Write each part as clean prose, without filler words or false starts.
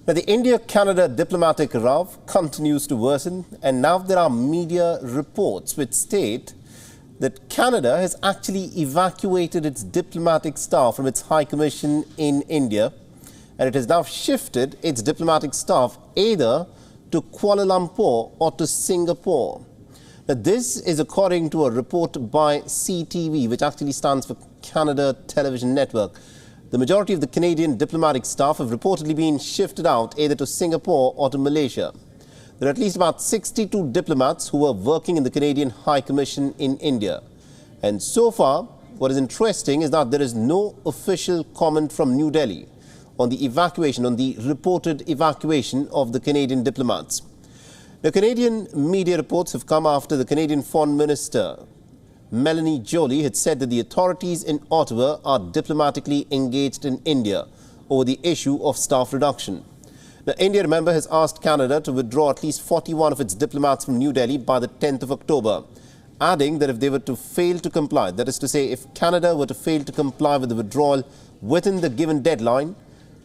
Now, the India-Canada diplomatic row continues to worsen, and now there are media reports which state that Canada has actually evacuated its diplomatic staff from its High Commission in India, and it has now shifted its diplomatic staff either to Kuala Lumpur or to Singapore. Now, this is according to a report by CTV, which actually stands for Canada Television Network. The majority of the Canadian diplomatic staff have reportedly been shifted out either to Singapore or to Malaysia. There are at least about 62 diplomats who are working in the Canadian High Commission in India. And so far, what is interesting is that there is no official comment from New Delhi on the evacuation, on the reported evacuation of the Canadian diplomats. The Canadian media reports have come after the Canadian Foreign Minister, Melanie Joly, had said that the authorities in Ottawa are diplomatically engaged in India over the issue of staff reduction. Now, India, remember, has asked Canada to withdraw at least 41 of its diplomats from New Delhi by the 10th of October, adding that if they were to fail to comply, that is to say, if Canada were to fail to comply with the withdrawal within the given deadline,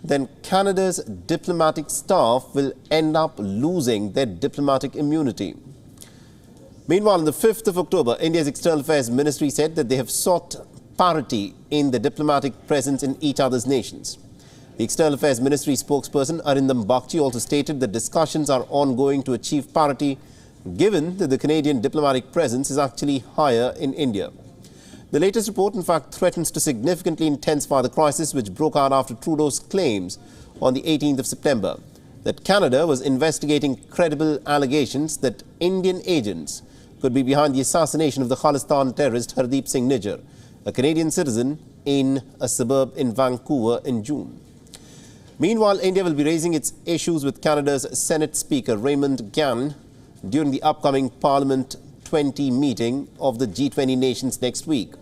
then Canada's diplomatic staff will end up losing their diplomatic immunity. Meanwhile, on the 5th of October, India's External Affairs Ministry said that they have sought parity in the diplomatic presence in each other's nations. The External Affairs Ministry spokesperson Arindam Bagchi also stated that discussions are ongoing to achieve parity, given that the Canadian diplomatic presence is actually higher in India. The latest report, in fact, threatens to significantly intensify the crisis which broke out after Trudeau's claims on the 18th of September that Canada was investigating credible allegations that Indian agents could be behind the assassination of the Khalistan terrorist Hardeep Singh Nijjar, a Canadian citizen, in a suburb in Vancouver in June. Meanwhile, India will be raising its issues with Canada's Senate Speaker Raymond Gann during the upcoming Parliament 20 meeting of the G20 nations next week.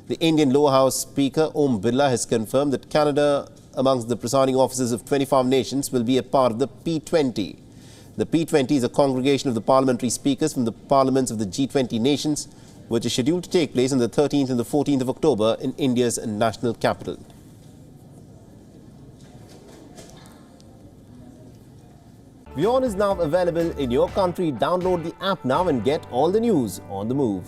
The Indian Lower House Speaker Om Birla has confirmed that Canada, amongst the presiding officers of 25 nations, will be a part of the P20. The P20 is a congregation of the parliamentary speakers from the parliaments of the G20 nations, which is scheduled to take place on the 13th and the 14th of October in India's national capital. WION is now available in your country. Download the app now and get all the news on the move.